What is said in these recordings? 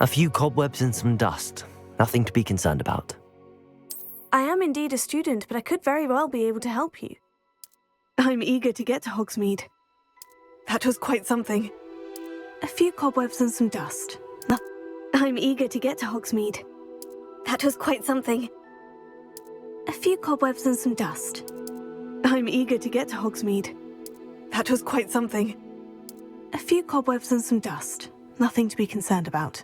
A few cobwebs and some dust. Nothing to be concerned about. I am indeed a student, but I could very well be able to help you. I'm eager to get to Hogsmeade. That was quite something. A few cobwebs and some dust. I'm eager to get to Hogsmeade. That was quite something. A few cobwebs and some dust. I'm eager to get to Hogsmeade. That was quite something. A few cobwebs and some dust. Nothing to be concerned about.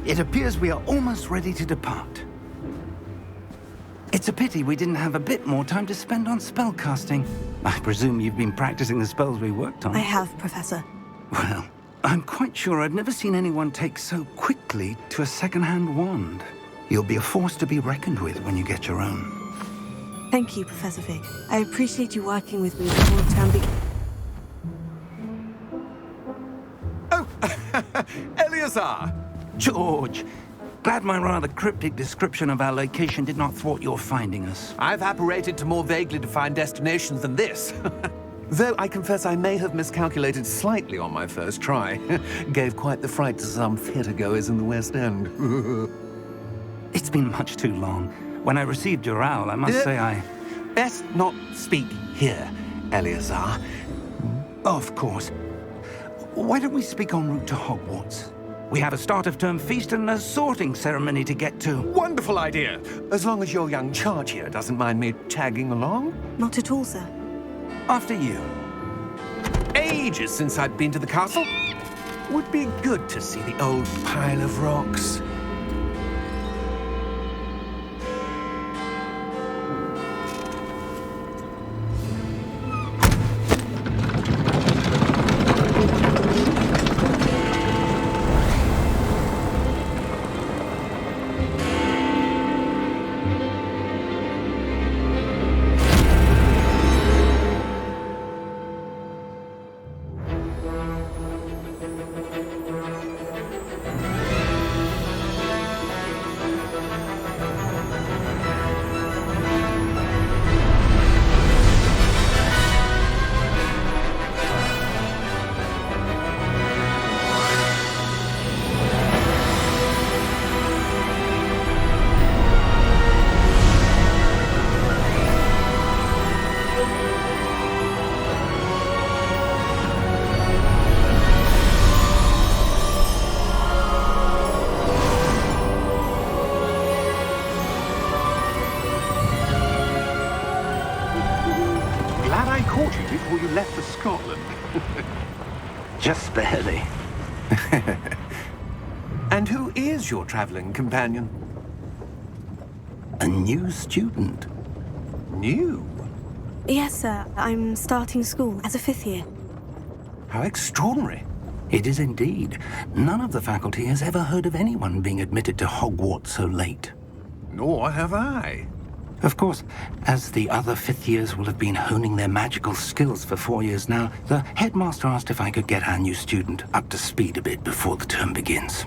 It appears we are almost ready to depart. It's a pity we didn't have a bit more time to spend on spellcasting. I presume you've been practicing the spells we worked on. I have, Professor. Well, I'm quite sure I've never seen anyone take so quickly to a second-hand wand. You'll be a force to be reckoned with when you get your own. Thank you, Professor Fig. I appreciate you working with me before the term begins. Oh, Eleazar! George, glad my rather cryptic description of our location did not thwart your finding us. I've apparated to more vaguely defined destinations than this. Though I confess I may have miscalculated slightly on my first try. Gave quite the fright to some theatre-goers in the West End. It's been much too long. When I received your owl, I must say I... Best not speak here, Eleazar. Of course. Why don't we speak en route to Hogwarts? We have a start-of-term feast and a sorting ceremony to get to. Wonderful idea! As long as your young charge here doesn't mind me tagging along. Not at all, sir. After you. Ages since I'd been to the castle. Would be good to see the old pile of rocks. Before you left for Scotland. Just barely. And who is your traveling companion? A new student. New? Yes, sir. I'm starting school as a 5th year. How extraordinary. It is indeed. None of the faculty has ever heard of anyone being admitted to Hogwarts so late. Nor have I. Of course, as the other 5th years will have been honing their magical skills for 4 years now, the headmaster asked if I could get our new student up to speed a bit before the term begins.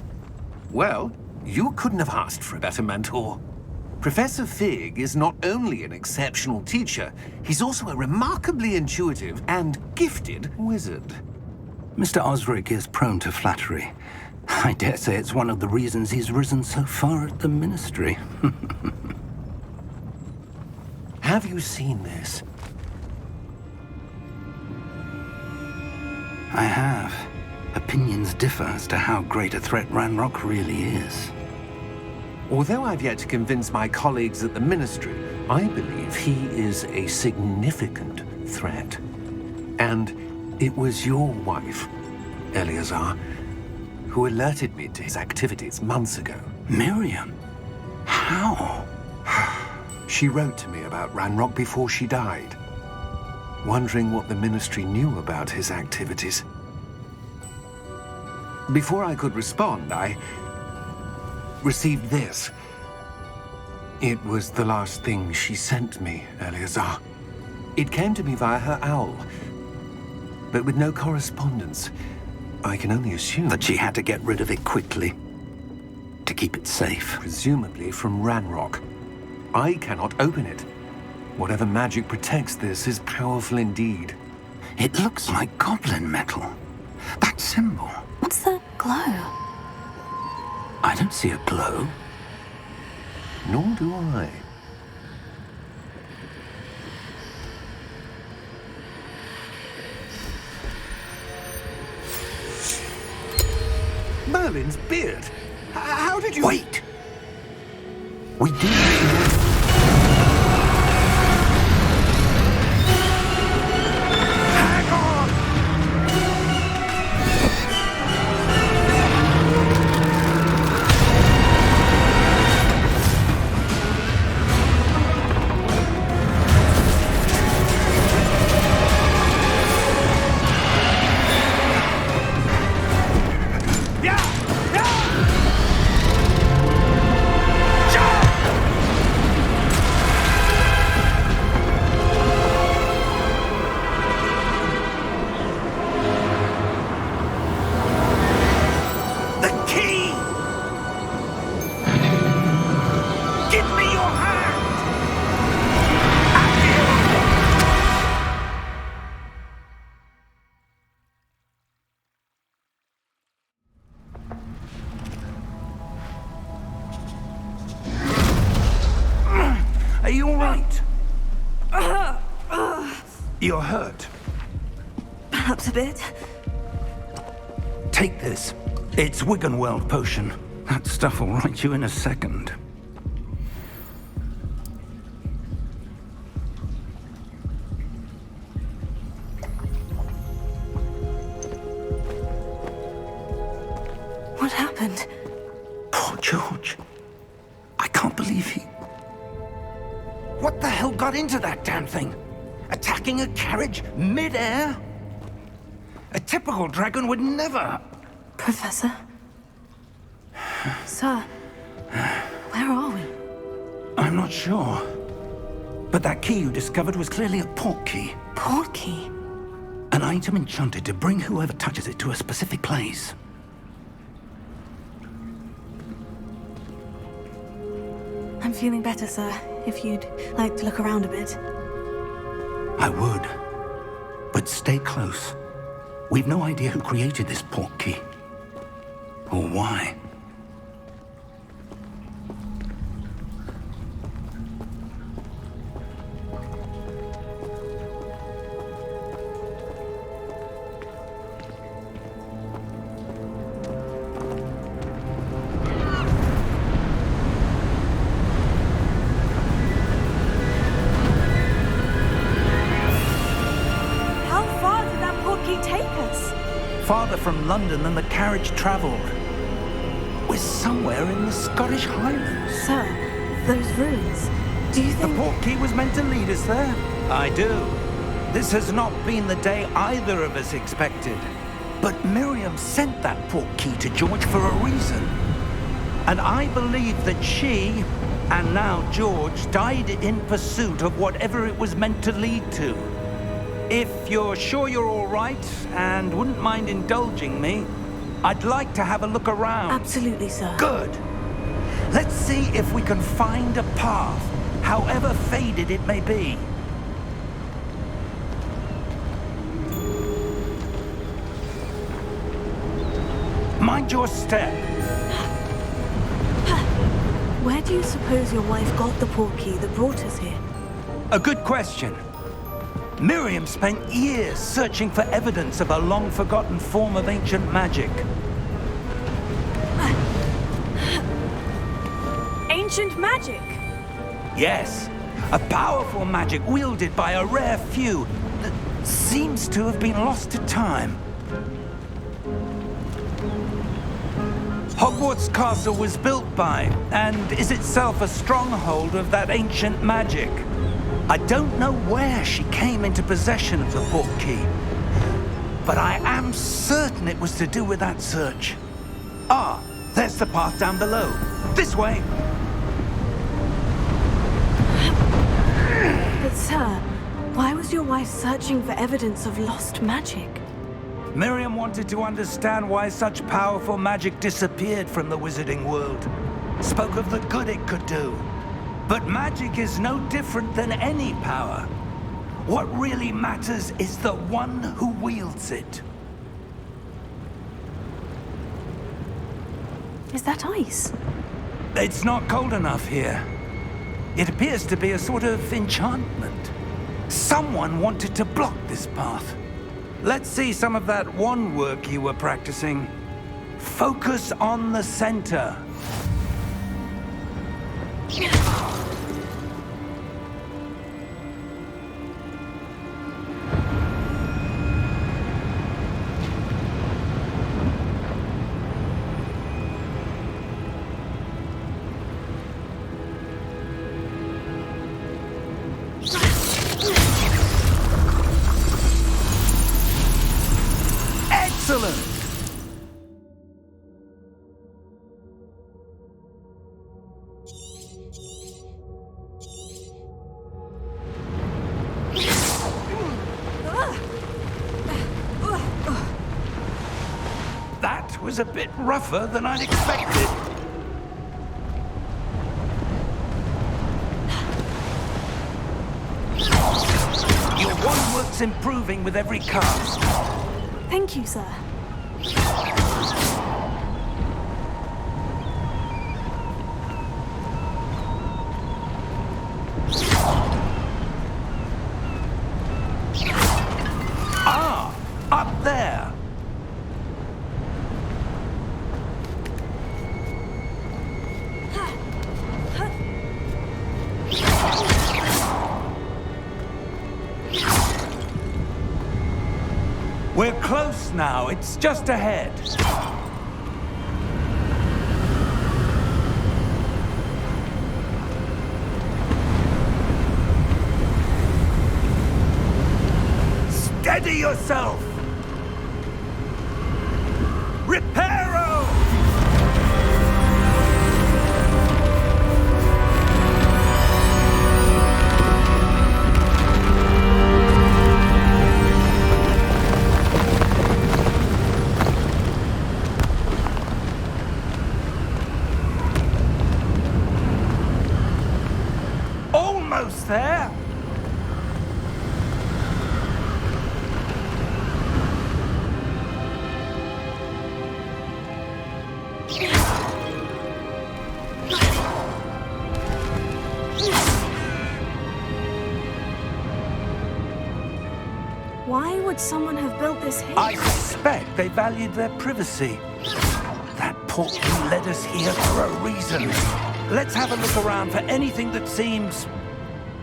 Well, you couldn't have asked for a better mentor. Professor Fig is not only an exceptional teacher, he's also a remarkably intuitive and gifted wizard. Mr. Osric is prone to flattery. I dare say it's one of the reasons he's risen so far at the ministry. Have you seen this? I have. Opinions differ as to how great a threat Ranrock really is. Although I've yet to convince my colleagues at the Ministry, I believe he is a significant threat. And it was your wife, Eleazar, who alerted me to his activities months ago. Miriam? How? She wrote to me about Ranrock before she died, wondering what the Ministry knew about his activities. Before I could respond, I received this. It was the last thing she sent me, Eleazar. It came to me via her owl, but with no correspondence. I can only assume That she had to get rid of it quickly, to keep it safe. presumably from Ranrock. I cannot open it. Whatever magic protects this is powerful indeed. It looks like goblin metal. That symbol. What's the glow? I don't see a glow. Nor do I. Merlin's beard! How did you... Wait! We did. Are you all right? You're hurt. Perhaps a bit. Take this. It's Wiggenweld potion. That stuff will right you in a second. What happened? Poor George. I can't believe he... What the hell got into that damn thing? Attacking a carriage mid-air? A typical dragon would never... Professor? Sir, where are we? I'm not sure. But that key you discovered was clearly a port key. Port key? An item enchanted to bring whoever touches it to a specific place. I'm feeling better, sir. If you'd like to look around a bit. I would. But stay close. We've no idea who created this port key. Or why. Farther from London than the carriage travelled. We're somewhere in the Scottish Highlands. Sir, those ruins. Do you think... The port key was meant to lead us there? I do. This has not been the day either of us expected. But Miriam sent that port key to George for a reason. And I believe that she, and now George, died in pursuit of whatever it was meant to lead to. If you're sure you're all right and wouldn't mind indulging me, I'd like to have a look around. Absolutely, sir. Good. Let's see if we can find a path, however faded it may be. Mind your step. Where do you suppose your wife got the port key that brought us here? A good question. Miriam spent years searching for evidence of a long-forgotten form of ancient magic. Ancient magic? Yes, a powerful magic wielded by a rare few that seems to have been lost to time. Hogwarts Castle was built by, and is itself a stronghold of that ancient magic. I don't know where she came into possession of the portkey, but I am certain it was to do with that search. Ah, there's the path down below. This way! But sir, why was your wife searching for evidence of lost magic? Miriam wanted to understand why such powerful magic disappeared from the wizarding world. Spoke of the good it could do. But magic is no different than any power. What really matters is the one who wields it. Is that ice? It's not cold enough here. It appears to be a sort of enchantment. Someone wanted to block this path. Let's see some of that wand work you were practicing. Focus on the center. Excellent! That was a bit rougher than I'd expected. Your wand work's improving with every cast. Thank you, sir. Ah, up there. We're close now. It's just ahead. Steady yourself! Reparo! Almost there! Why would someone have built this here? I suspect they valued their privacy. That portkey led us here for a reason. Let's have a look around for anything that seems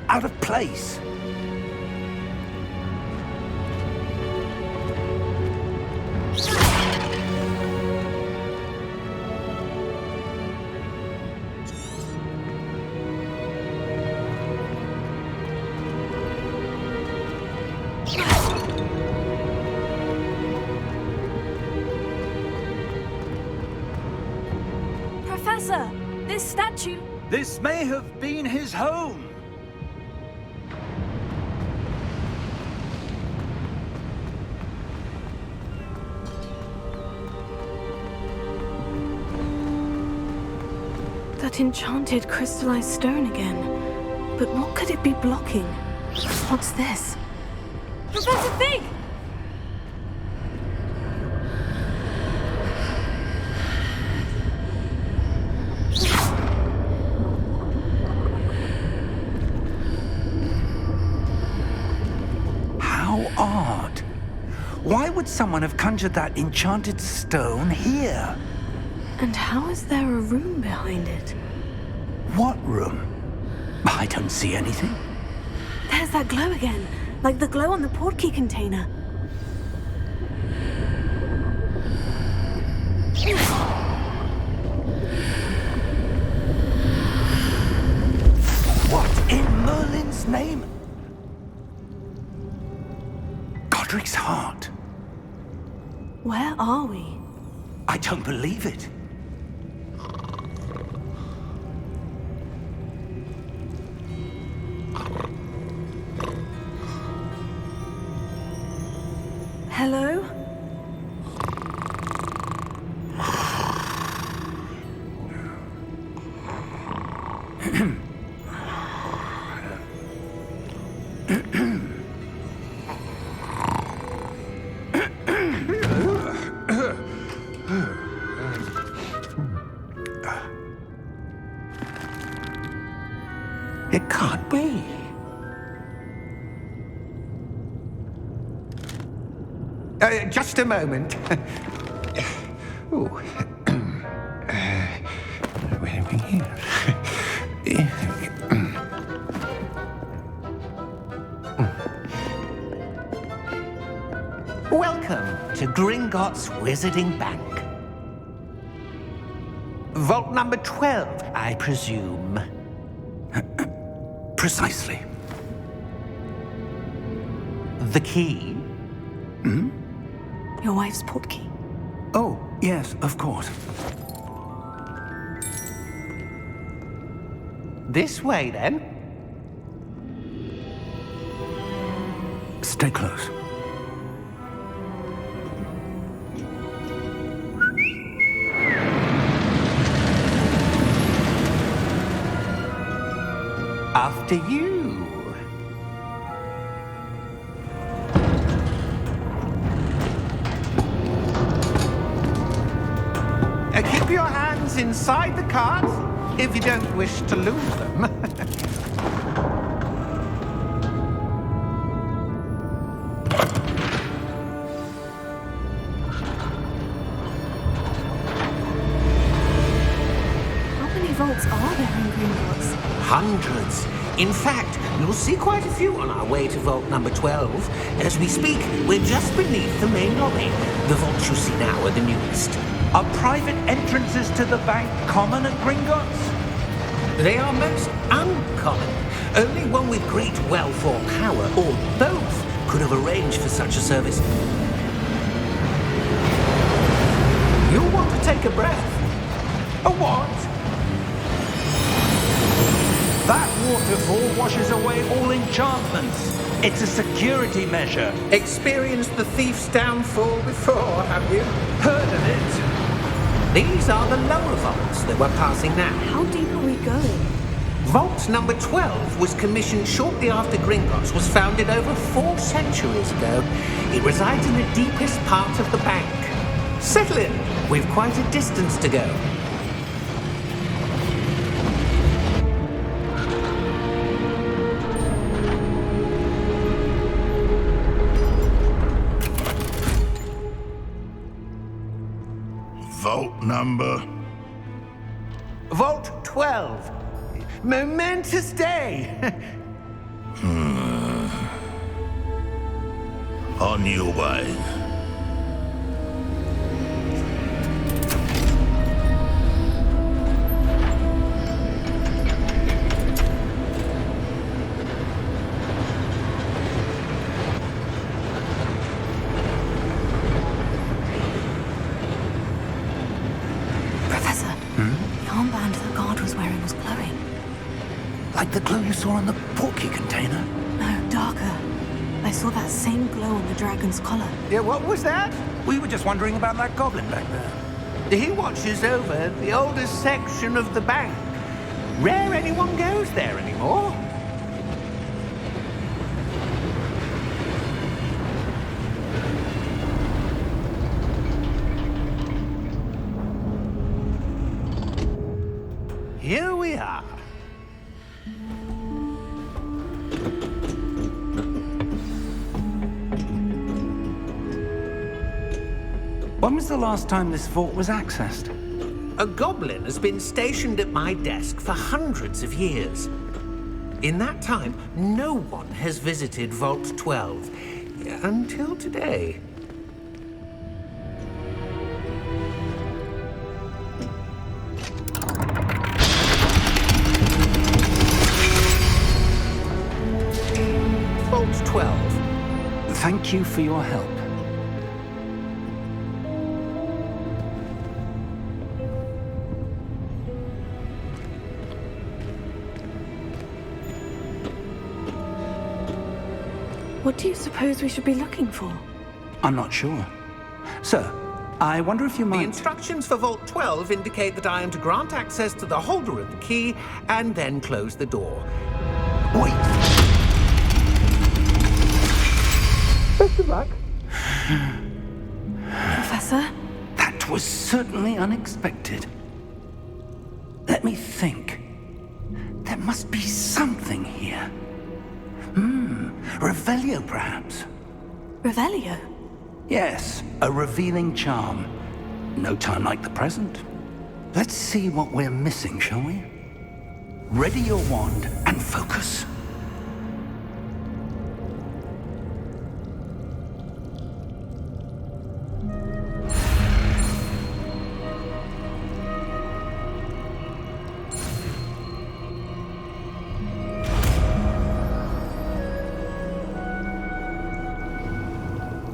out of place. Professor, this statue... This may have been his home. That enchanted crystallized stone again. But what could it be blocking? What's this? Professor Fig! How odd. Why would someone have conjured that enchanted stone here? And how is there a room behind it? What room? I don't see anything. There's that glow again, like the glow on the portkey container. Where are we? I don't believe it. Hello? It can't be. Just a moment. Ooh. Where are we here? Welcome to Gringotts Wizarding Bank. Vault number 12, I presume. Precisely. The key? Your wife's portkey. Oh, yes, of course. This way, then. Stay close. After you. Keep your hands inside the cart if you don't wish to lose them. How many vaults are there in Gringotts? Hundreds. In fact, you'll see quite a few on our way to vault number 12. As we speak, we're just beneath the main lobby. The vaults you see now are the newest. Are private entrances to the bank common at Gringotts? They are most uncommon. Only one with great wealth or power, or both, could have arranged for such a service. You'll want to take a breath. A what? That waterfall washes away all enchantments. It's a security measure. Experienced the thief's downfall before, have you? Heard of it? These are the lower vaults that we're passing now. How deep are we going? Vault number 12 was commissioned shortly after Gringotts was founded over 4 centuries ago. It resides in the deepest part of the bank. Settle in. We've quite a distance to go. Vault number? Vault 12. Momentous day. On your way. Professor, the armband the guard was wearing was glowing. Like the glow you saw on the portkey container? No, darker. I saw that same glow on the dragon's collar. Yeah, what was that? We were just wondering about that goblin back there. He watches over the oldest section of the bank. Rare anyone goes there anymore. Here we are. When was the last time this vault was accessed? A goblin has been stationed at my desk for hundreds of years. In that time, no one has visited Vault 12 until today. Vault 12. Thank you for your help. What do you suppose we should be looking for? I'm not sure. Sir, I wonder if you The might... instructions for Vault 12 indicate that I am to grant access to the holder of the key and then close the door. Wait! Best of luck. Professor? That was certainly unexpected. Let me think. There must be something here. Revelio, perhaps? Revelio? Yes, a revealing charm. No time like the present. Let's see what we're missing, shall we? Ready your wand and focus.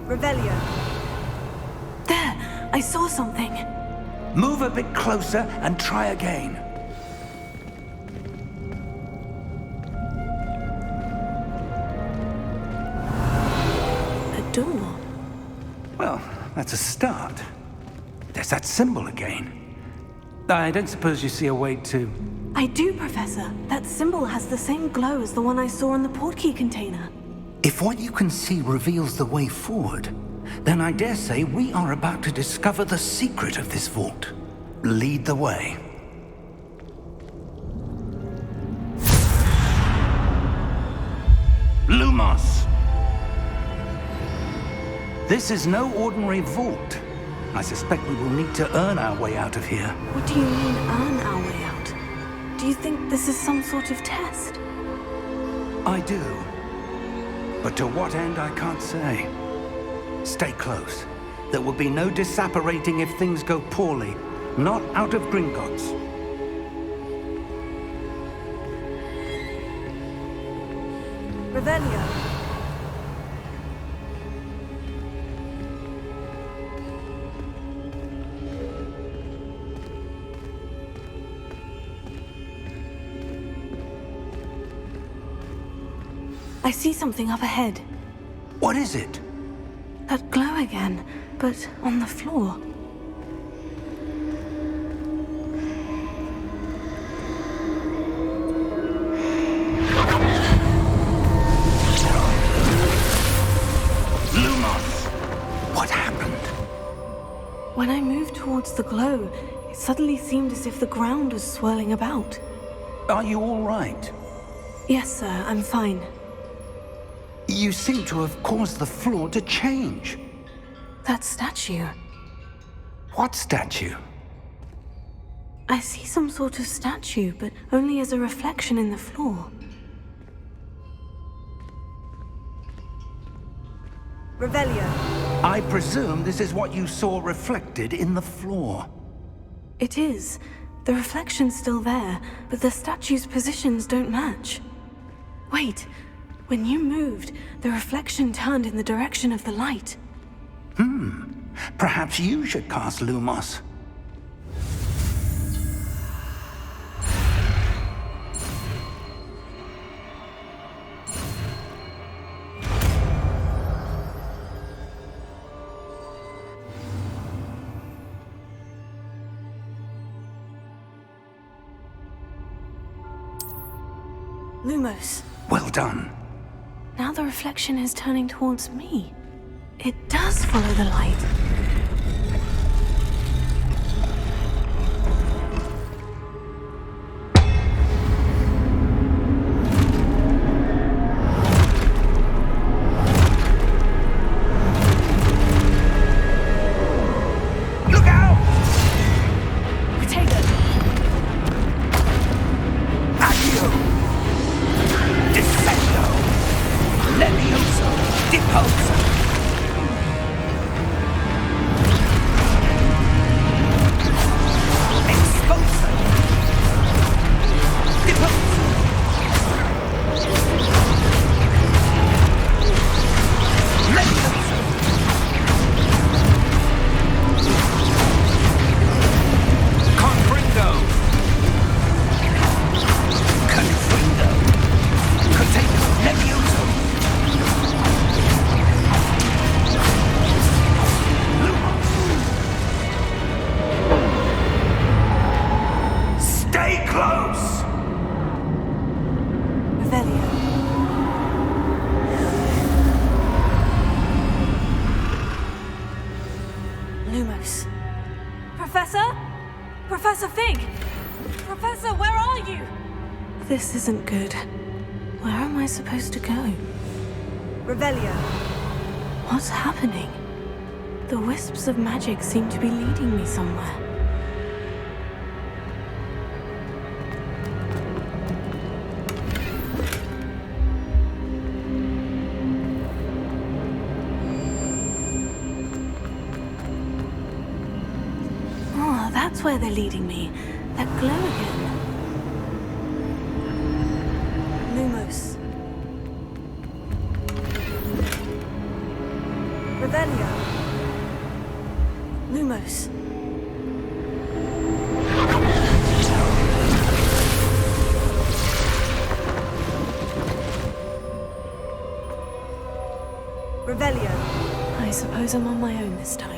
Revelio. There! I saw something. Move a bit closer and try again. A door. Well, that's a start. There's that symbol again. I don't suppose you see a way to... I do, Professor. That symbol has the same glow as the one I saw in the portkey container. If what you can see reveals the way forward, then I dare say we are about to discover the secret of this vault. Lead the way. Lumos! This is no ordinary vault. I suspect we will need to earn our way out of here. What do you mean, earn our way out? Do you think this is some sort of test? I do. But to what end, I can't say. Stay close. There will be no disapparating if things go poorly. Not out of Gringotts. Revelio. I see something up ahead. What is it? That glow again, but on the floor. Lumos! What happened? When I moved towards the glow, it suddenly seemed as if the ground was swirling about. Are you all right? Yes, sir, I'm fine. You seem to have caused the floor to change. That statue. What statue? I see some sort of statue, but only as a reflection in the floor. Revelio. I presume this is what you saw reflected in the floor. It is. The reflection's still there, but the statue's positions don't match. Wait. When you moved, the reflection turned in the direction of the light. Perhaps you should cast Lumos. Lumos. Well done. Now the reflection is turning towards me. It does follow the light. Look out! Potato! Accio! Descendo! Levioso! Deposo! Professor? Professor Fig! Professor, where are you? This isn't good. Where am I supposed to go? Revelio. What's happening? The wisps of magic seem to be leading me somewhere. Oh, that's where they're leading me. That glow again. Lumos. Revelio. Lumos. Revelio. I suppose I'm on my own this time.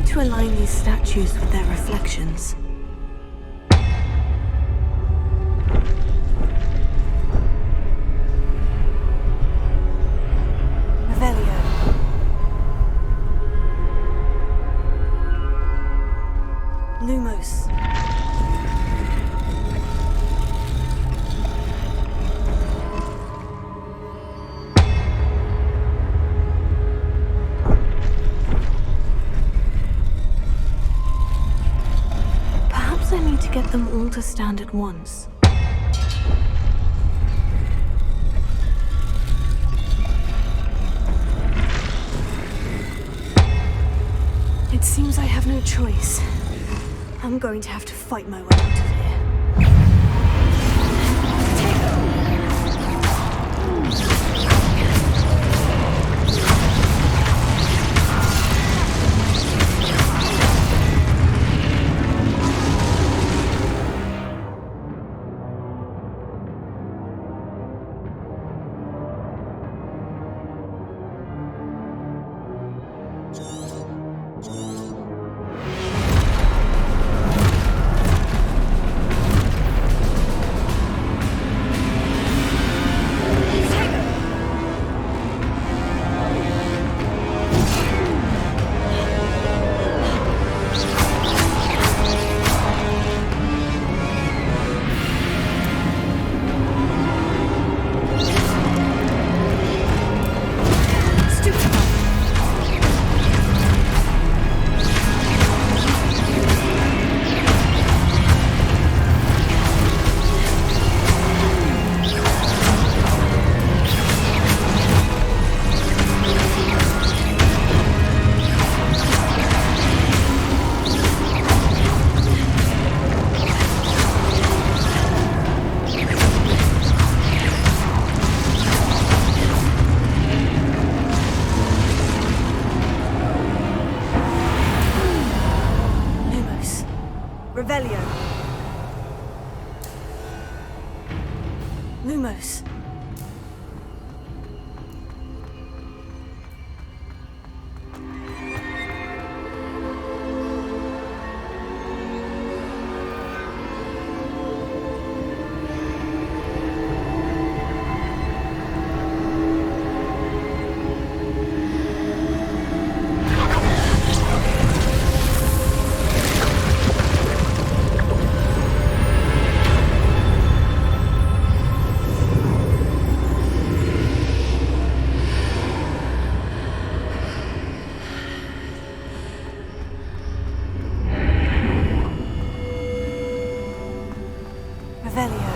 To align these statues with their reflections. Revelio. Lumos. I need to get them all to stand at once. It seems I have no choice. I'm going to have to fight my way out of here. Revelio. Lumos. Revelio.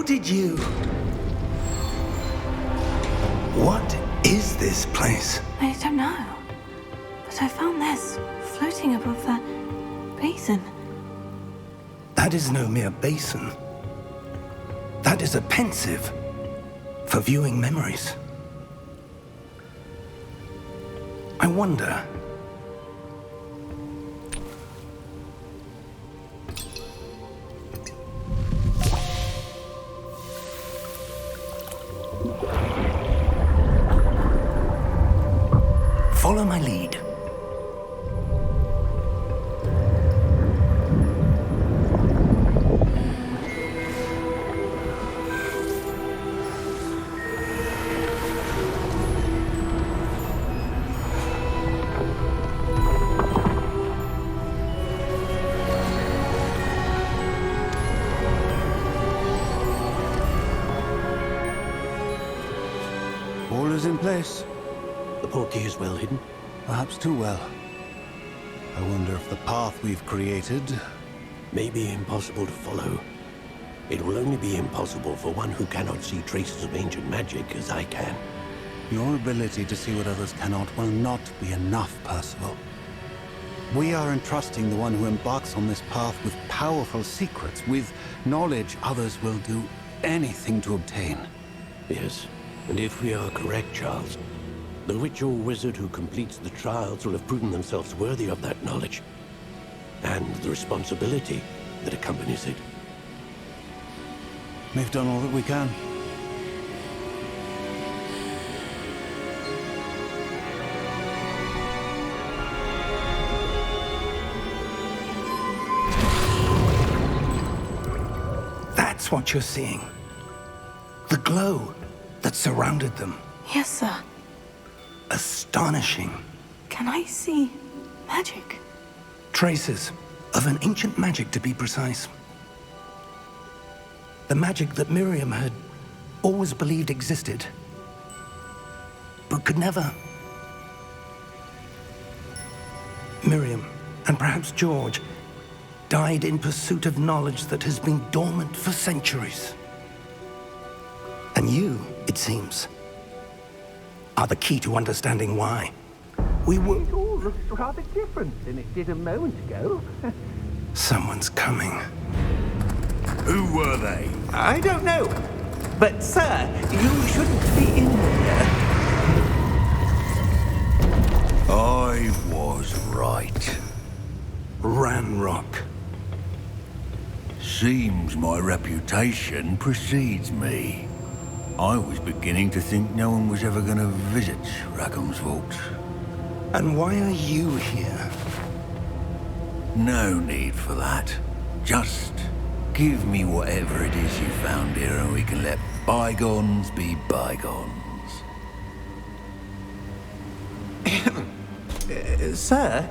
did you... What is this place? I don't know. But I found this floating above that basin. That is no mere basin. That is a pensive for viewing memories. I wonder... Follow my lead. All is in place. The portkey is well hidden. Perhaps too well. I wonder if the path we've created... May be impossible to follow. It will only be impossible for one who cannot see traces of ancient magic as I can. Your ability to see what others cannot will not be enough, Percival. We are entrusting the one who embarks on this path with powerful secrets, with knowledge others will do anything to obtain. Yes, and if we are correct, Charles, the witch or wizard who completes the trials will have proven themselves worthy of that knowledge, and the responsibility that accompanies it. We've done all that we can. That's what you're seeing. The glow that surrounded them. Yes, sir. Astonishing. Can I see magic? Traces of an ancient magic, to be precise. The magic that Miriam had always believed existed, but could never. Miriam, and perhaps George, died in pursuit of knowledge that has been dormant for centuries. And you, it seems, are the key to understanding why. We were... It all looks rather different than it did a moment ago. Someone's coming. Who were they? I don't know. But, sir, you shouldn't be in here. I was right. Ranrock. Seems my reputation precedes me. I was beginning to think no one was ever going to visit Rackham's vault. And why are you here? No need for that. Just give me whatever it is you found here and we can let bygones be bygones. Sir,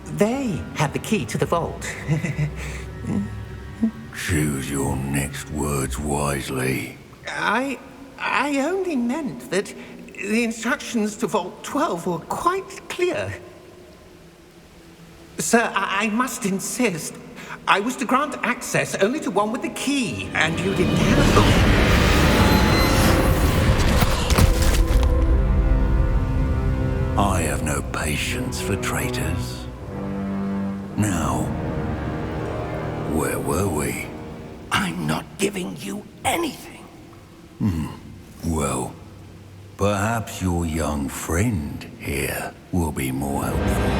they have the key to the vault. Choose your next words wisely. I only meant that the instructions to Vault 12 were quite clear. Sir, I must insist. I was to grant access only to one with the key, and you didn't have... I have no patience for traitors. Now, where were we? I'm not giving you anything. Well, perhaps your young friend here will be more helpful.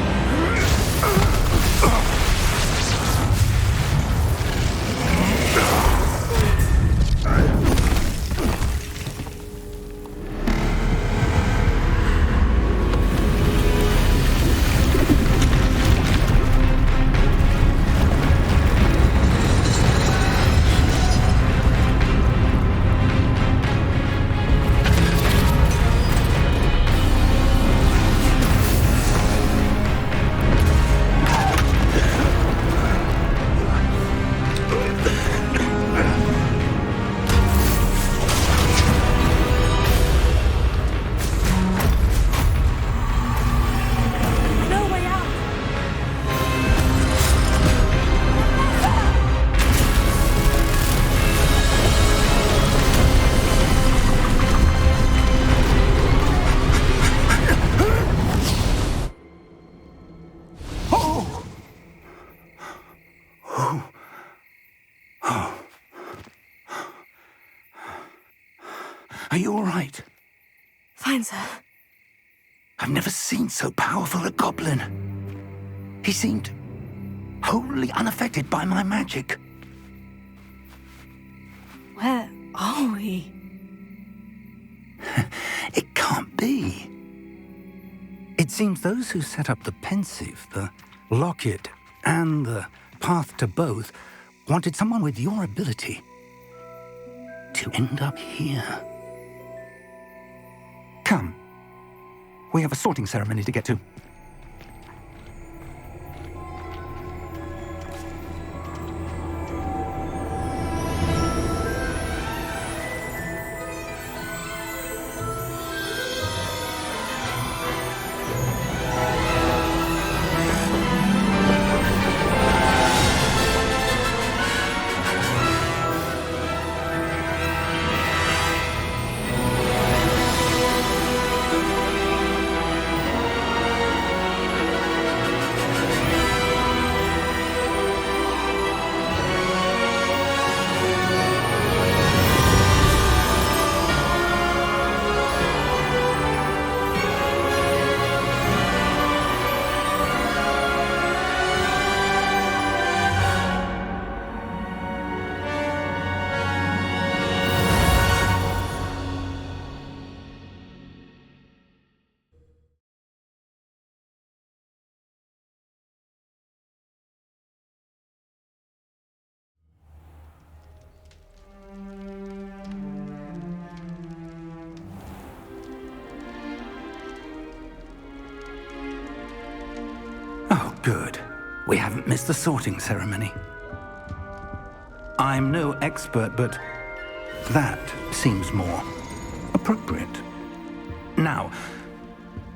Are you all right? Fine, sir. I've never seen so powerful a goblin. He seemed wholly unaffected by my magic. Where are we? It can't be. It seems those who set up the pensive, the locket, and the path to both wanted someone with your ability to end up here. Come. We have a sorting ceremony to get to. Oh, good. We haven't missed the sorting ceremony. I'm no expert, but that seems more appropriate. Now,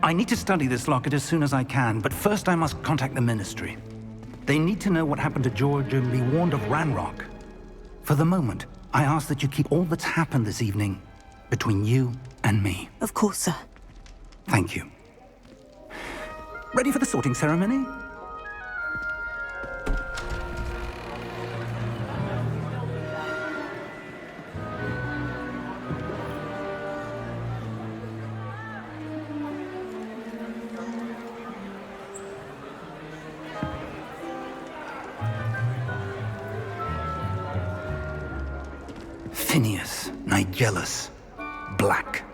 I need to study this locket as soon as I can, but first I must contact the Ministry. They need to know what happened to George and be warned of Ranrock. For the moment, I ask that you keep all that's happened this evening between you and me. Of course, sir. Thank you. Ready for the sorting ceremony? Phineas, Nigellus, Black.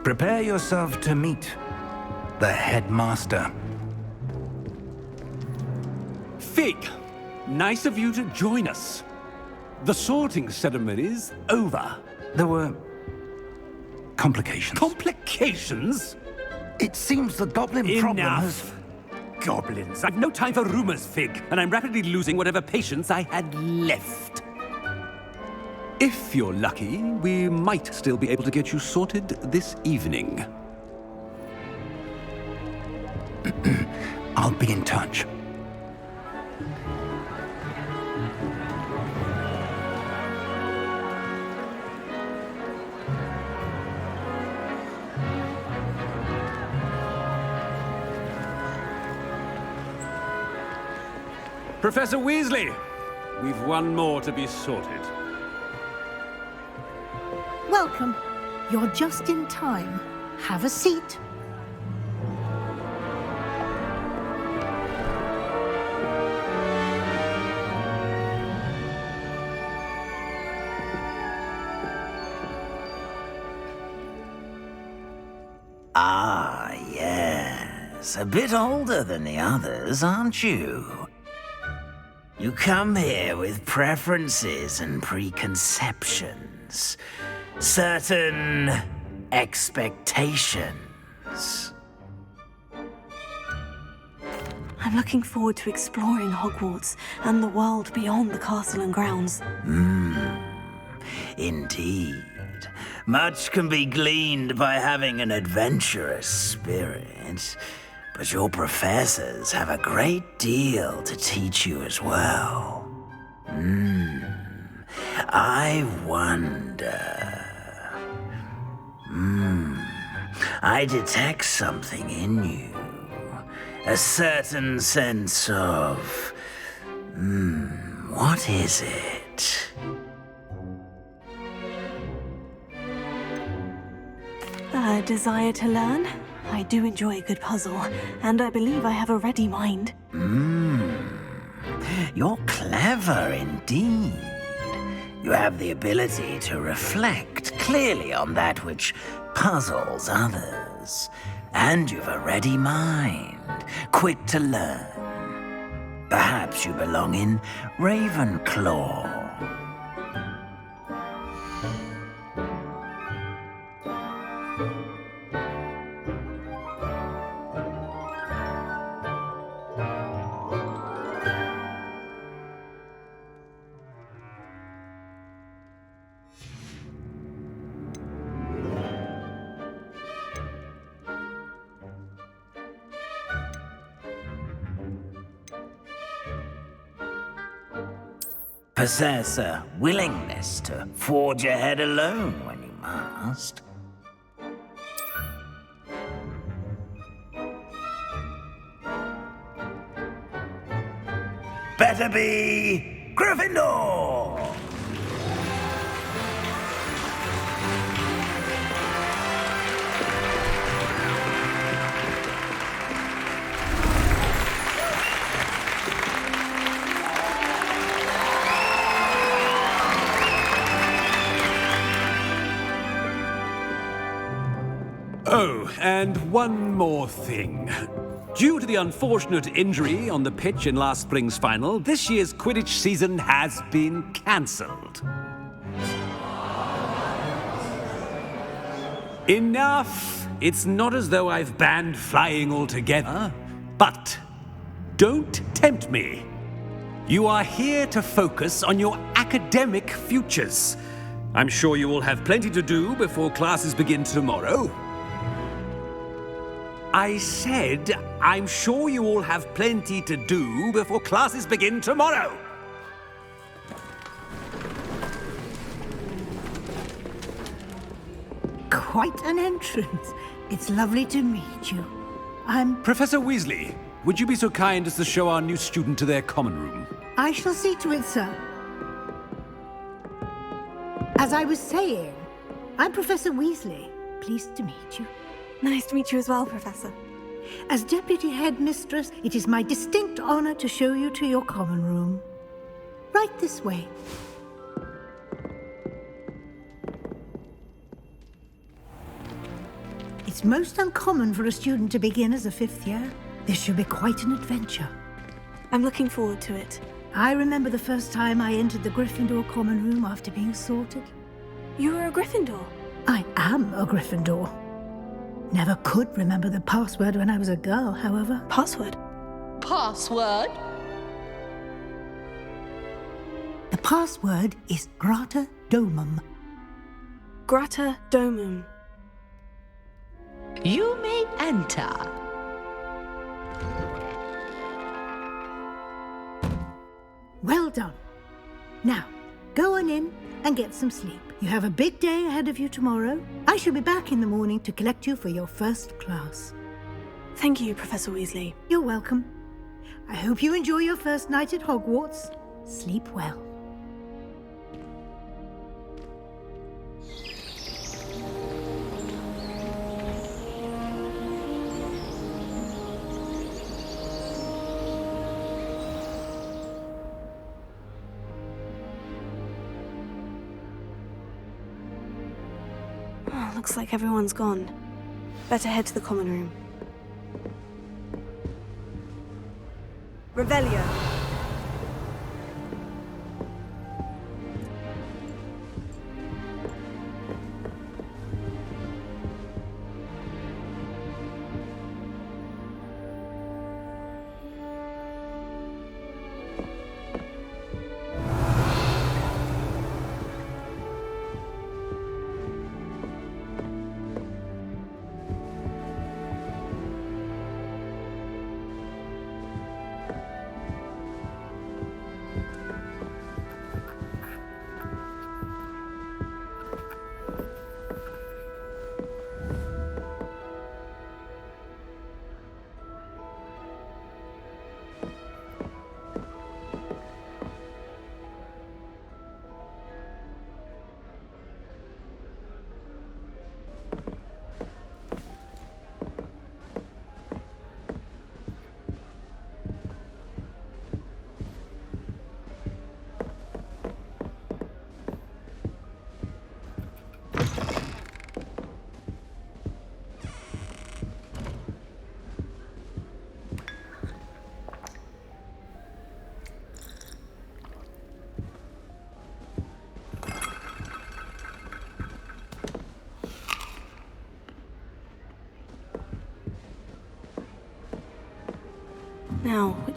Prepare yourself to meet the headmaster. Fig, nice of you to join us. The sorting ceremony's over. There were complications. Complications? It seems the goblin problem has... Enough. Goblins. I've no time for rumors, Fig, and I'm rapidly losing whatever patience I had left. If you're lucky, we might still be able to get you sorted this evening. I'll be in touch. Professor Weasley, we've one more to be sorted. Welcome. You're just in time. Have a seat. Ah, yes. A bit older than the others, aren't you? You come here with preferences and preconceptions. Certain expectations. I'm looking forward to exploring Hogwarts and the world beyond the castle and grounds. Indeed. Much can be gleaned by having an adventurous spirit, but your professors have a great deal to teach you as well. I wonder... I detect something in you. A certain sense of... what is it? desire to learn. I do enjoy a good puzzle, and I believe I have a ready mind. You're clever indeed. You have the ability to reflect clearly on that which puzzles others. And you've a ready mind, quick to learn. Perhaps you belong in Ravenclaw. Possess a willingness to forge ahead alone when you must. Better be Gryffindor! Oh, and one more thing. Due to the unfortunate injury on the pitch in last spring's final, this year's Quidditch season has been cancelled. Enough! It's not as though I've banned flying altogether, but don't tempt me. You are here to focus on your academic futures. I'm sure you will have plenty to do before classes begin tomorrow. I said, I'm sure you all have plenty to do before classes begin tomorrow. Quite an entrance. It's lovely to meet you. I'm... Professor Weasley, would you be so kind as to show our new student to their common room? I shall see to it, sir. As I was saying, I'm Professor Weasley. Pleased to meet you. Nice to meet you as well, Professor. As Deputy Headmistress, it is my distinct honor to show you to your common room. Right this way. It's most uncommon for a student to begin as a fifth year. This should be quite an adventure. I'm looking forward to it. I remember the first time I entered the Gryffindor common room after being sorted. You were a Gryffindor? I am a Gryffindor. Never could remember the password when I was a girl, however. Password? Password? The password is Grata Domum. Grata Domum. You may enter. Well done. Now, go on in and get some sleep. You have a big day ahead of you tomorrow. I shall be back in the morning to collect you for your first class. Thank you, Professor Weasley. You're welcome. I hope you enjoy your first night at Hogwarts. Sleep well. Oh, looks like everyone's gone. Better head to the common room. Revelio.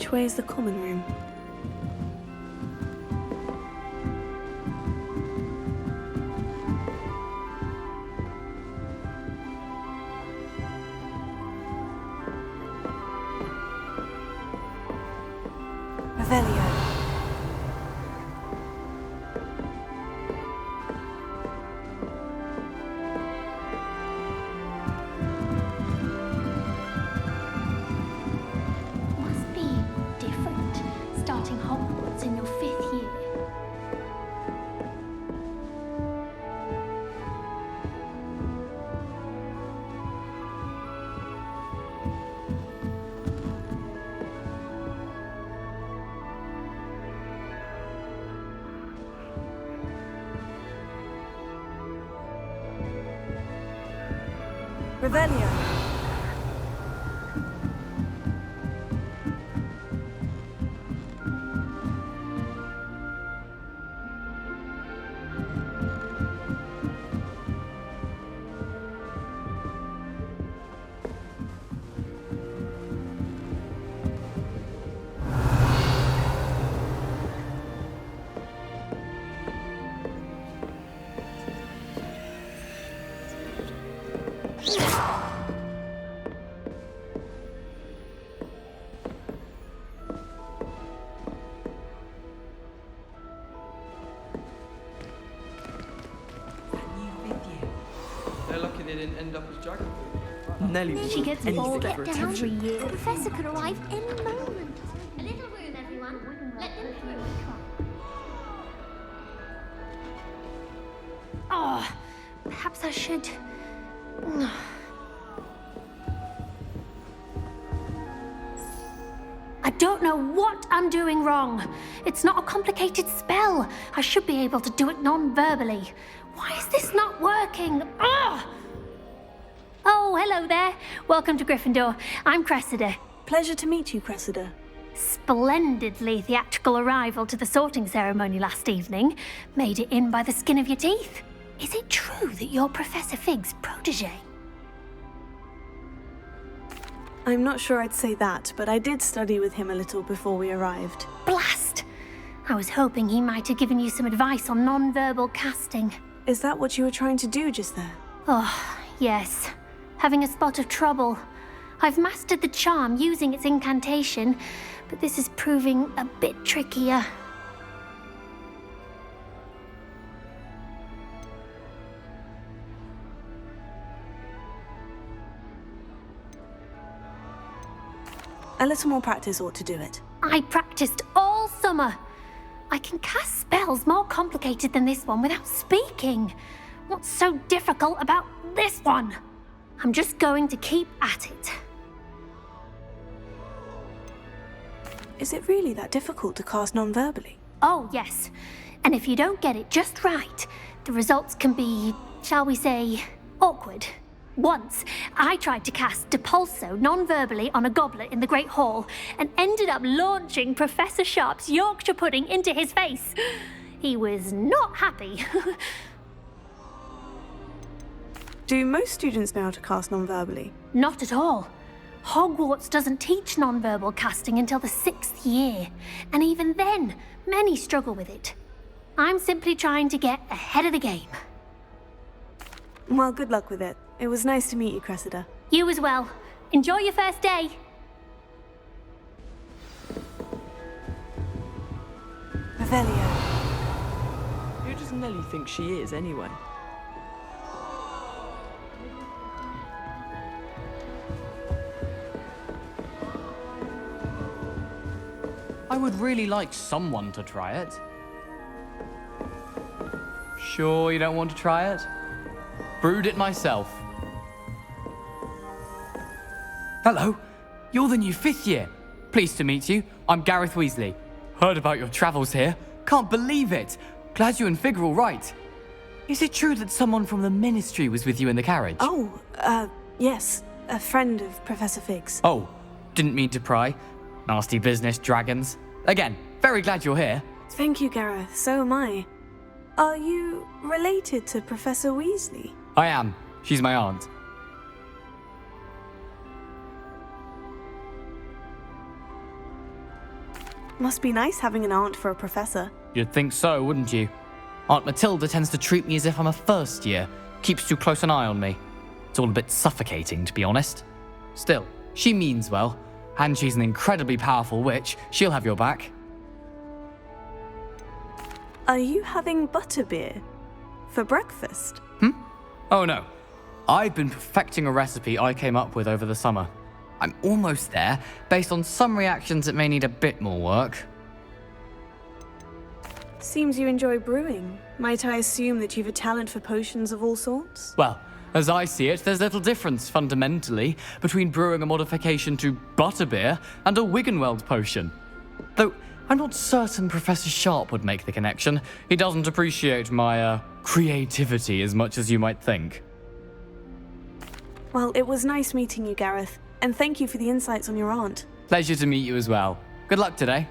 Which way is the common room? Revelio. Must be different starting Hogwarts in your 5th year. Revelio. They're lucky they didn't end up as dragon. Nelly She gets older every year. The professor could arrive any moment. A little room, everyone. Let them through. Oh, perhaps I should. I don't know what I'm doing wrong. It's not a complicated spell. I should be able to do it non-verbally. Why is this not working? Ugh! Oh, hello there. Welcome to Gryffindor. I'm Cressida. Pleasure to meet you, Cressida. Splendidly theatrical arrival to the sorting ceremony last evening. Made it in by the skin of your teeth. Is it true that you're Professor Fig's protege? I'm not sure I'd say that, but I did study with him a little before we arrived. Blast! I was hoping he might have given you some advice on non-verbal casting. Is that what you were trying to do just there? Oh, yes. Having a spot of trouble. I've mastered the charm using its incantation, but this is proving a bit trickier. A little more practice ought to do it. I practiced all summer. I can cast spells more complicated than this one without speaking. What's so difficult about this one? I'm just going to keep at it. Is it really that difficult to cast non-verbally? Oh, yes. And if you don't get it just right, the results can be, shall we say, awkward. Once, I tried to cast Depulso non-verbally on a goblet in the Great Hall and ended up launching Professor Sharp's Yorkshire pudding into his face. He was not happy. Do most students know how to cast non-verbally? Not at all. Hogwarts doesn't teach non-verbal casting until the 6th year, and even then, many struggle with it. I'm simply trying to get ahead of the game. Well, good luck with it. It was nice to meet you, Cressida. You as well. Enjoy your first day. Revelio. Who does Nelly think she is, anyway? I would really like someone to try it. Sure you don't want to try it? Brewed it myself. Hello, you're the new 5th year. Pleased to meet you. I'm Gareth Weasley. Heard about your travels here. Can't believe it. Glad you and Fig are all right. Is it true that someone from the Ministry was with you in the carriage? Oh, yes. A friend of Professor Fig's. Oh, didn't mean to pry. Nasty business, dragons. Again, very glad you're here. Thank you, Gareth. So am I. Are you related to Professor Weasley? I am. She's my aunt. Must be nice having an aunt for a professor. You'd think so, wouldn't you? Aunt Matilda tends to treat me as if I'm a first year, keeps too close an eye on me. It's all a bit suffocating, to be honest. Still, she means well, and she's an incredibly powerful witch. She'll have your back. Are you having butterbeer for breakfast? Oh no. I've been perfecting a recipe I came up with over the summer. I'm almost there. Based on some reactions, it may need a bit more work. Seems you enjoy brewing. Might I assume that you've a talent for potions of all sorts? Well, as I see it, there's little difference, fundamentally, between brewing a modification to butterbeer and a Wiggenweld potion. Though, I'm not certain Professor Sharp would make the connection. He doesn't appreciate my, creativity as much as you might think. Well, it was nice meeting you, Gareth, and thank you for the insights on your aunt. Pleasure to meet you as well. Good luck today.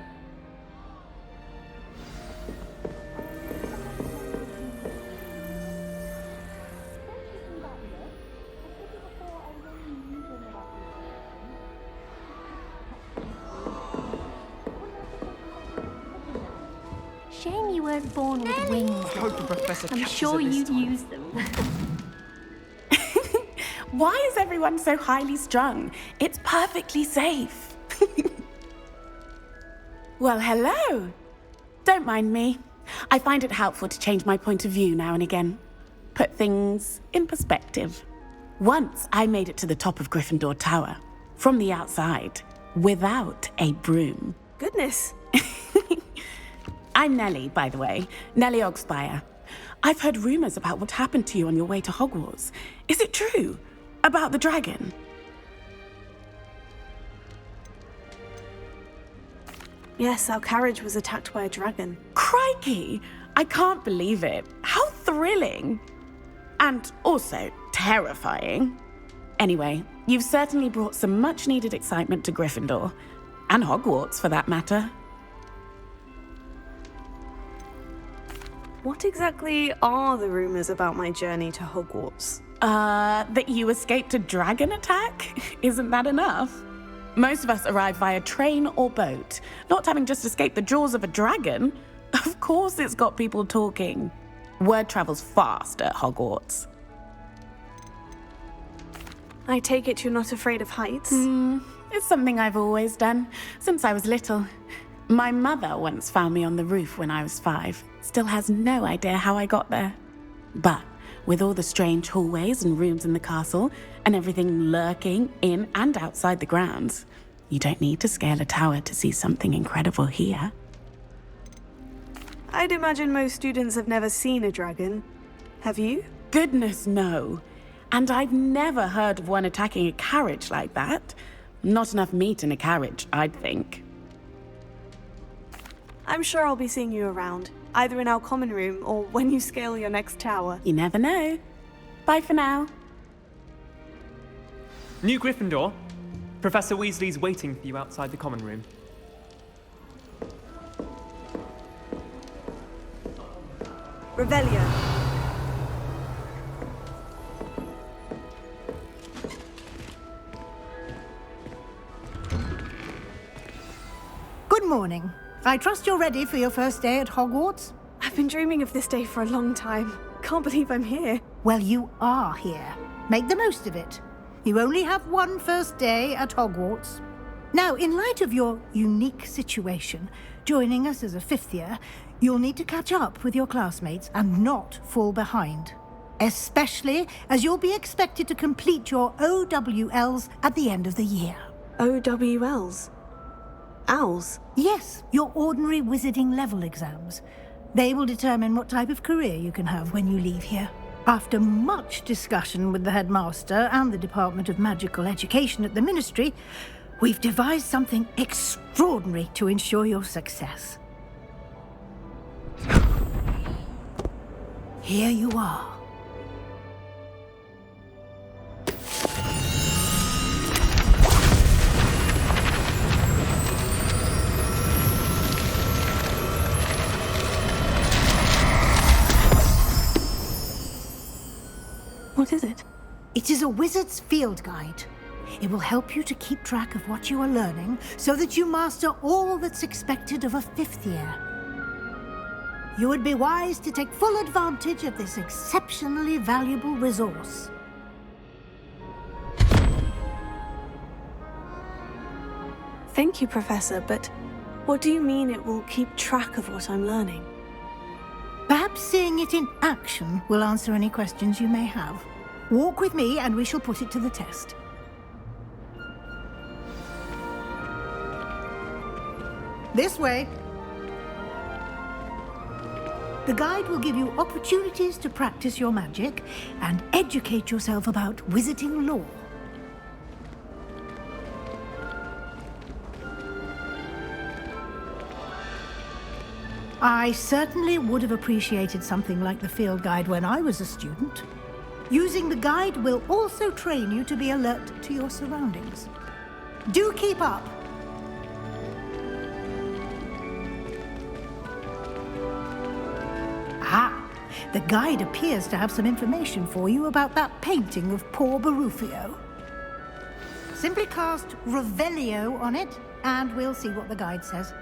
Shame you weren't born with wings. I'm sure you'd use them. Why is everyone so highly strung? It's perfectly safe. Well, hello. Don't mind me. I find it helpful to change my point of view now and again. Put things in perspective. Once I made it to the top of Gryffindor Tower, from the outside, without a broom. Goodness. I'm Nellie, by the way. Nellie Ogspire. I've heard rumors about what happened to you on your way to Hogwarts. Is it true? About the dragon? Yes, our carriage was attacked by a dragon. Crikey! I can't believe it. How thrilling! And also terrifying. Anyway, you've certainly brought some much-needed excitement to Gryffindor. And Hogwarts, for that matter. What exactly are the rumors about my journey to Hogwarts? That you escaped a dragon attack? Isn't that enough? Most of us arrive via train or boat, not having just escaped the jaws of a dragon. Of course it's got people talking. Word travels fast at Hogwarts. I take it you're not afraid of heights? It's something I've always done, since I was little. My mother once found me on the roof when I was 5. Still has no idea how I got there. But with all the strange hallways and rooms in the castle, and everything lurking in and outside the grounds, you don't need to scale a tower to see something incredible here. I'd imagine most students have never seen a dragon. Have you? Goodness, no. And I've never heard of one attacking a carriage like that. Not enough meat in a carriage, I'd think. I'm sure I'll be seeing you around, either in our common room or when you scale your next tower. You never know. Bye for now. New Gryffindor. Professor Weasley's waiting for you outside the common room. Revelio. Good morning. I trust you're ready for your first day at Hogwarts? I've been dreaming of this day for a long time. Can't believe I'm here. Well, you are here. Make the most of it. You only have one first day at Hogwarts. Now, in light of your unique situation, joining us as a 5th year, you'll need to catch up with your classmates and not fall behind. Especially as you'll be expected to complete your OWLs at the end of the year. OWLs? Owls? Yes, your ordinary wizarding level exams. They will determine what type of career you can have when you leave here. After much discussion with the headmaster and the Department of Magical Education at the Ministry, we've devised something extraordinary to ensure your success. Here you are. What is it? It is a wizard's field guide. It will help you to keep track of what you are learning so that you master all that's expected of a 5th year. You would be wise to take full advantage of this exceptionally valuable resource. Thank you, Professor, but what do you mean it will keep track of what I'm learning? Perhaps seeing it in action will answer any questions you may have. Walk with me and we shall put it to the test. This way. The guide will give you opportunities to practice your magic and educate yourself about wizarding lore. I certainly would have appreciated something like the field guide when I was a student. Using the guide will also train you to be alert to your surroundings. Do keep up! Ah, the guide appears to have some information for you about that painting of poor Barufio. Simply cast Revelio on it, and we'll see what the guide says.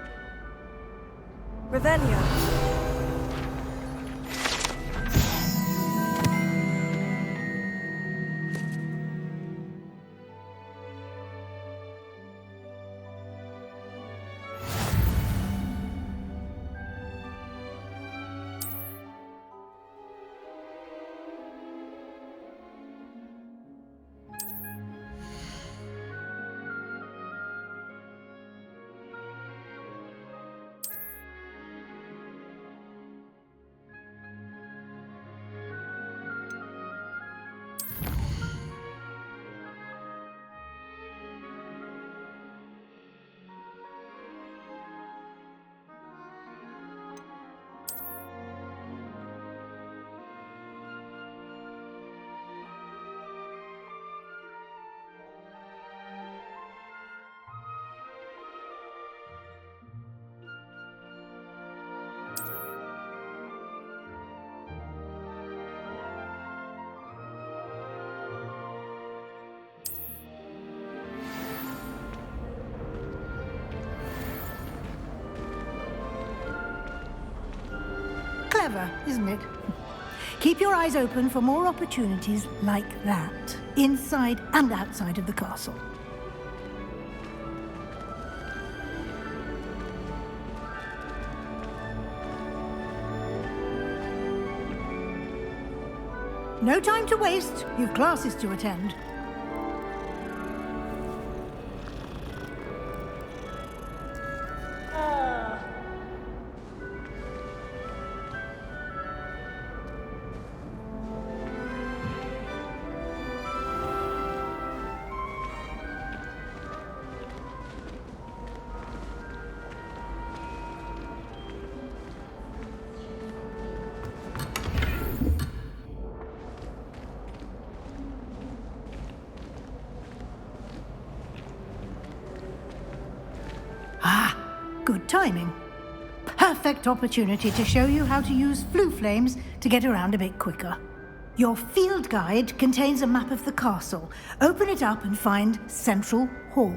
Revelio. Clever, isn't it? Keep your eyes open for more opportunities like that, inside and outside of the castle. No time to waste. You've classes to attend. Good timing. Perfect opportunity to show you how to use flue flames to get around a bit quicker. Your field guide contains a map of the castle. Open it up and find Central Hall.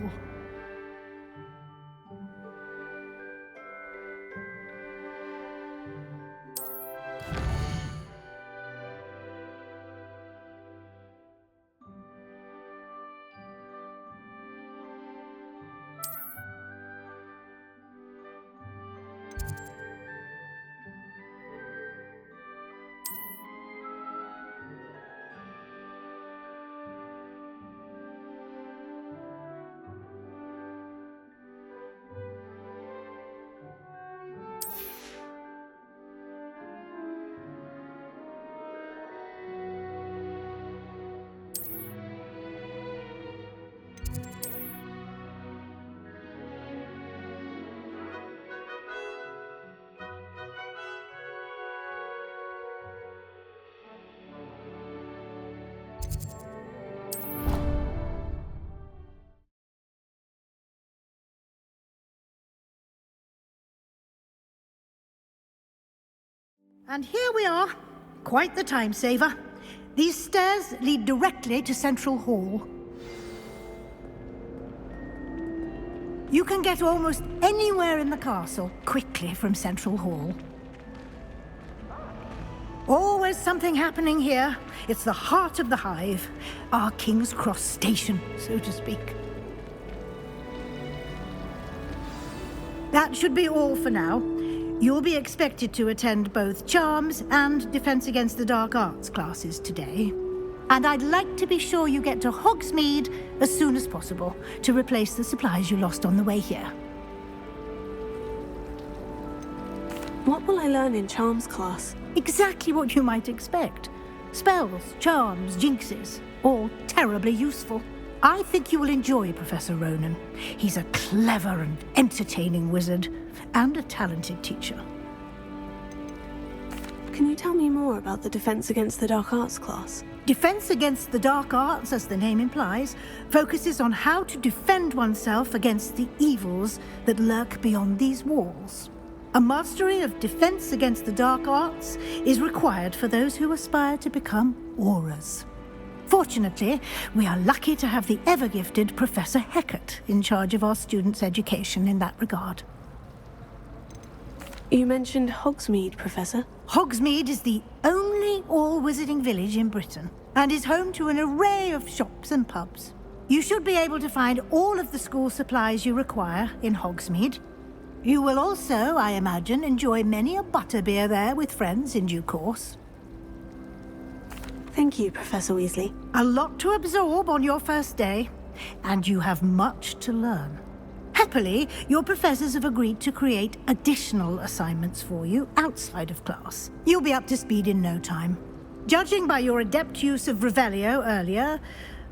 And here we are. Quite the time saver. These stairs lead directly to Central Hall. You can get almost anywhere in the castle quickly from Central Hall. Always something happening here. It's the heart of the hive, our King's Cross station, so to speak. That should be all for now. You'll be expected to attend both Charms and Defense Against the Dark Arts classes today. And I'd like to be sure you get to Hogsmeade as soon as possible to replace the supplies you lost on the way here. What will I learn in Charms class? Exactly what you might expect. Spells, charms, jinxes, all terribly useful. I think you will enjoy Professor Ronan. He's a clever and entertaining wizard, and a talented teacher. Can you tell me more about the Defense Against the Dark Arts class? Defense Against the Dark Arts, as the name implies, focuses on how to defend oneself against the evils that lurk beyond these walls. A mastery of Defense Against the Dark Arts is required for those who aspire to become Auras. Fortunately, we are lucky to have the ever-gifted Professor Hecat in charge of our students' education in that regard. You mentioned Hogsmeade, Professor. Hogsmeade is the only all-wizarding village in Britain, and is home to an array of shops and pubs. You should be able to find all of the school supplies you require in Hogsmeade. You will also, I imagine, enjoy many a butterbeer there with friends in due course. Thank you, Professor Weasley. A lot to absorb on your first day, and you have much to learn. Happily, your professors have agreed to create additional assignments for you outside of class. You'll be up to speed in no time. Judging by your adept use of Revelio earlier,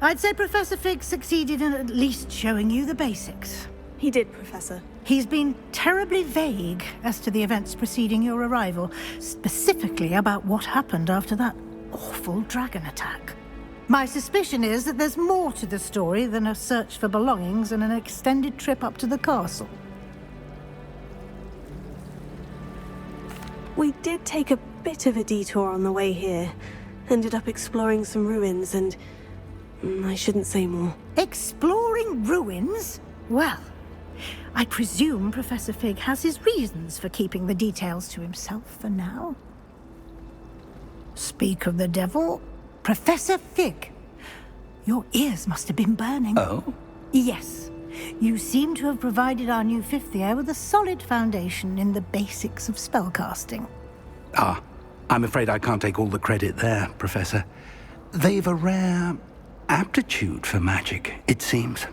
I'd say Professor Fig succeeded in at least showing you the basics. He did, Professor. He's been terribly vague as to the events preceding your arrival, specifically about what happened after that awful dragon attack. My suspicion is that there's more to the story than a search for belongings and an extended trip up to the castle. We did take a bit of a detour on the way here. Ended up exploring some ruins and... I shouldn't say more. Exploring ruins? Well, I presume Professor Fig has his reasons for keeping the details to himself for now. Speak of the devil, Professor Fig. Your ears must have been burning. Oh? Yes. You seem to have provided our new fifth year with a solid foundation in the basics of spellcasting. Ah, I'm afraid I can't take all the credit there, Professor. They've a rare aptitude for magic, it seems.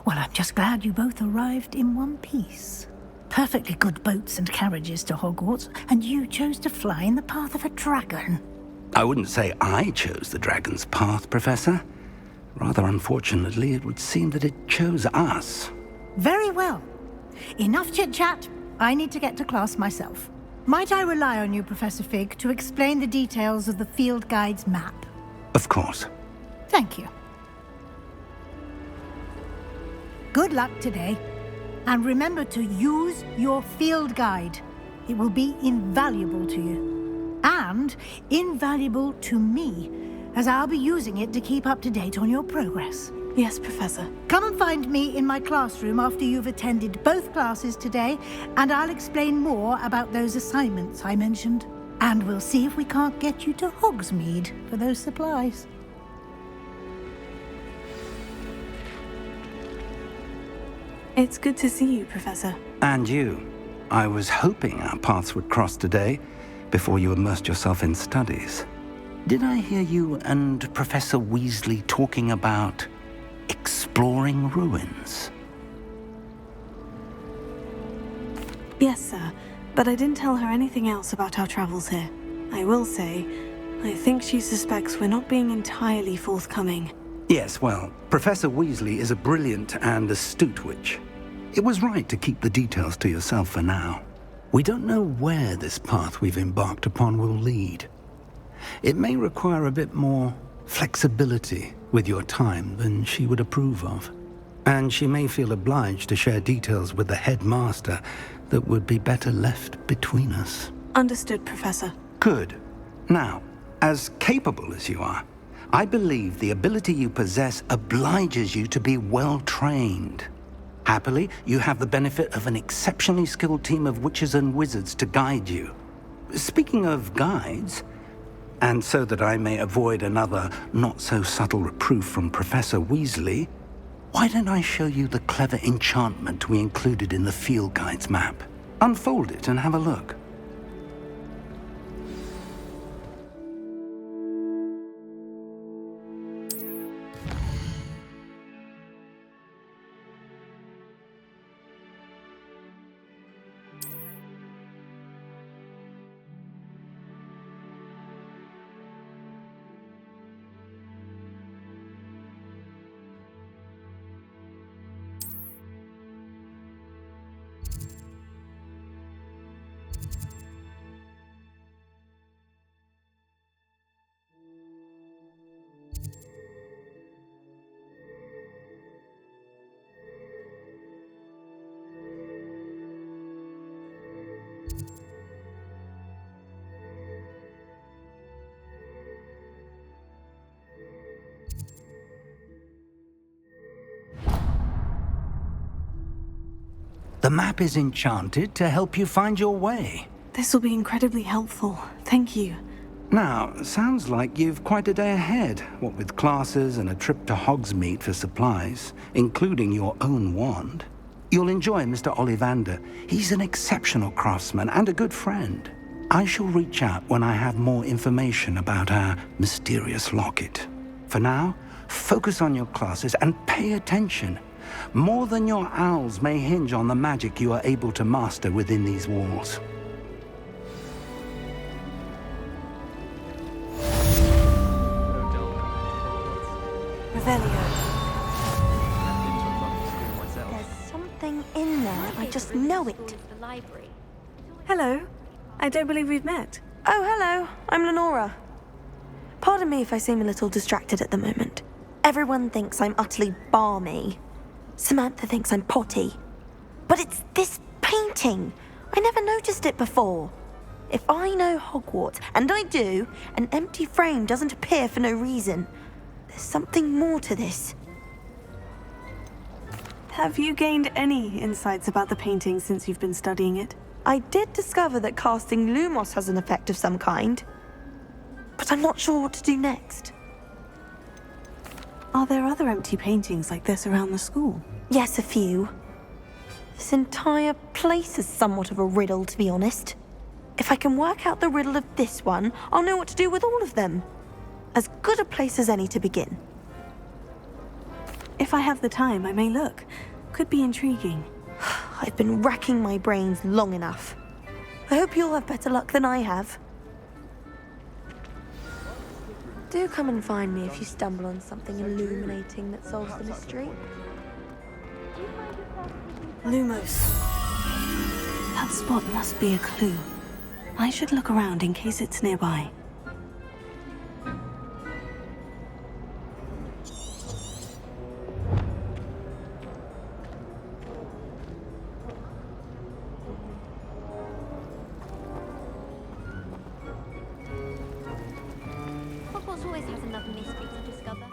Well, I'm just glad you both arrived in one piece. Perfectly good boats and carriages to Hogwarts, and you chose to fly in the path of a dragon. I wouldn't say I chose the dragon's path, Professor. Rather unfortunately, it would seem that it chose us. Very well. Enough chit-chat. I need to get to class myself. Might I rely on you, Professor Fig, to explain the details of the field guide's map? Of course. Thank you. Good luck today. And remember to use your field guide. It will be invaluable to you. And invaluable to me, as I'll be using it to keep up to date on your progress. Yes, Professor. Come and find me in my classroom after you've attended both classes today, and I'll explain more about those assignments I mentioned. And we'll see if we can't get you to Hogsmeade for those supplies. It's good to see you, Professor. And you. I was hoping our paths would cross today, before you immersed yourself in studies. Did I hear you and Professor Weasley talking about exploring ruins? Yes, sir. But I didn't tell her anything else about our travels here. I will say, I think she suspects we're not being entirely forthcoming. Yes, well, Professor Weasley is a brilliant and astute witch. It was right to keep the details to yourself for now. We don't know where this path we've embarked upon will lead. It may require a bit more flexibility with your time than she would approve of. And she may feel obliged to share details with the headmaster that would be better left between us. Understood, Professor. Good. Now, as capable as you are, I believe the ability you possess obliges you to be well trained. Happily, you have the benefit of an exceptionally skilled team of witches and wizards to guide you. Speaking of guides, and so that I may avoid another not-so-subtle reproof from Professor Weasley, why don't I show you the clever enchantment we included in the field guide's map? Unfold it and have a look. The map is enchanted to help you find your way. This will be incredibly helpful. Thank you. Now, sounds like you've quite a day ahead, what with classes and a trip to Hogsmeade for supplies, including your own wand. You'll enjoy Mr. Ollivander. He's an exceptional craftsman and a good friend. I shall reach out when I have more information about our mysterious locket. For now, focus on your classes and pay attention. More than your owls may hinge on the magic you are able to master within these walls. Revelio. There's something in there. I just know it. Hello. I don't believe we've met. Oh, hello. I'm Lenora. Pardon me if I seem a little distracted at the moment. Everyone thinks I'm utterly balmy. Samantha thinks I'm potty. But it's this painting. I never noticed it before. If I know Hogwarts, and I do, an empty frame doesn't appear for no reason. There's something more to this. Have you gained any insights about the painting since you've been studying it? I did discover that casting Lumos has an effect of some kind. But I'm not sure what to do next. Are there other empty paintings like this around the school? Yes, a few. This entire place is somewhat of a riddle, to be honest. If I can work out the riddle of this one, I'll know what to do with all of them. As good a place as any to begin. If I have the time, I may look. Could be intriguing. I've been racking my brains long enough. I hope you'll have better luck than I have. Do come and find me if you stumble on something illuminating that solves the mystery. Lumos. That spot must be a clue. I should look around in case it's nearby. Hogwarts always has another mystery to discover.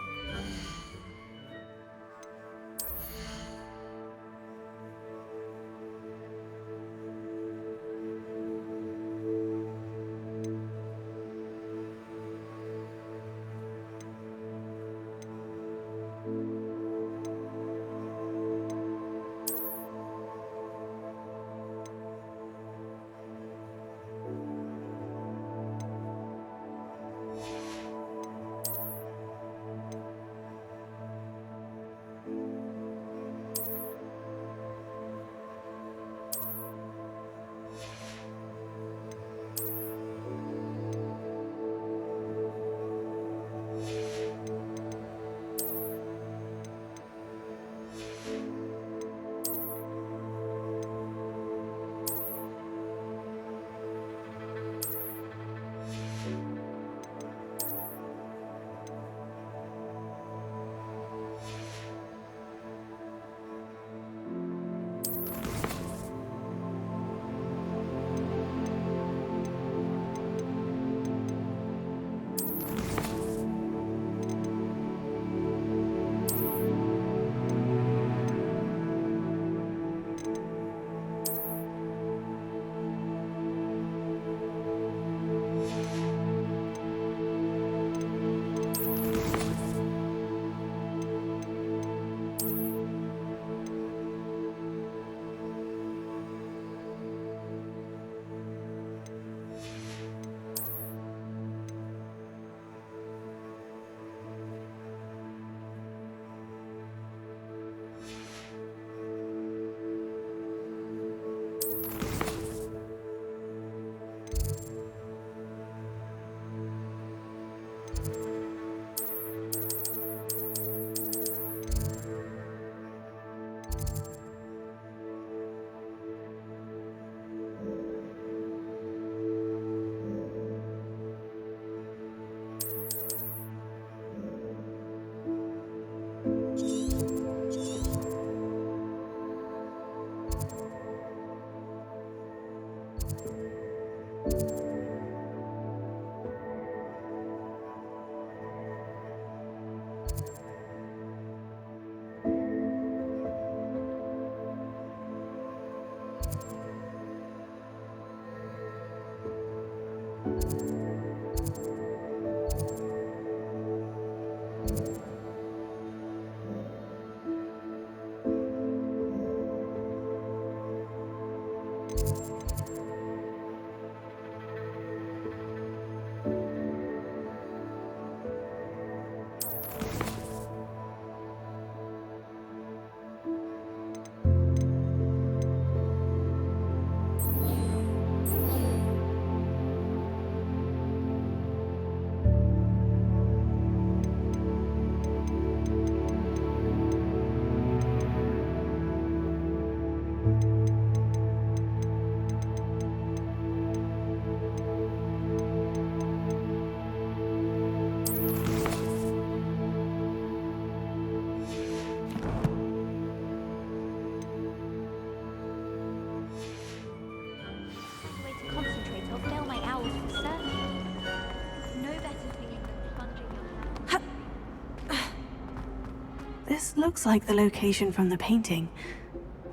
This looks like the location from the painting.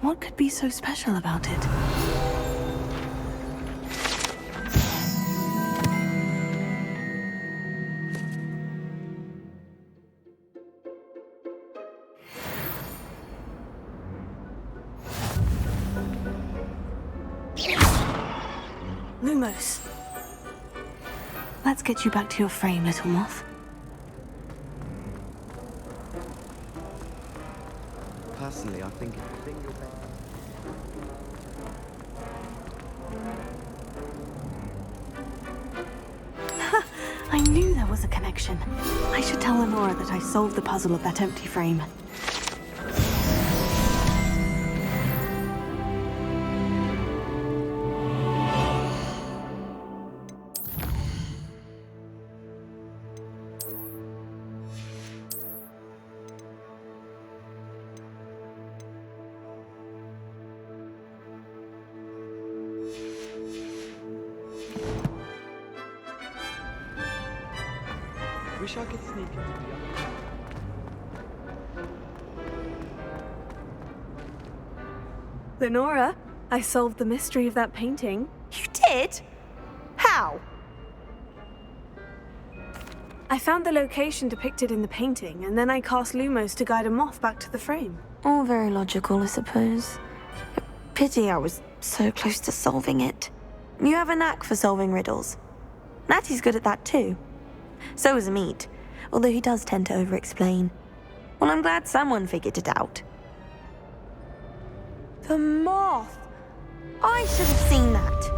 What could be so special about it? Lumos. Let's get you back to your frame, little moth. Personally, I think you're better. I knew there was a connection. I should tell Lenora that I solved the puzzle of that empty frame. Wish I could sneak into the other. Lenora, I solved the mystery of that painting. You did? How? I found the location depicted in the painting, and then I cast Lumos to guide a moth back to the frame. All very logical, I suppose. Pity I was so close to solving it. You have a knack for solving riddles. Natty's good at that too. So is Meat, although he does tend to over-explain. Well, I'm glad someone figured it out. The moth! I should have seen that.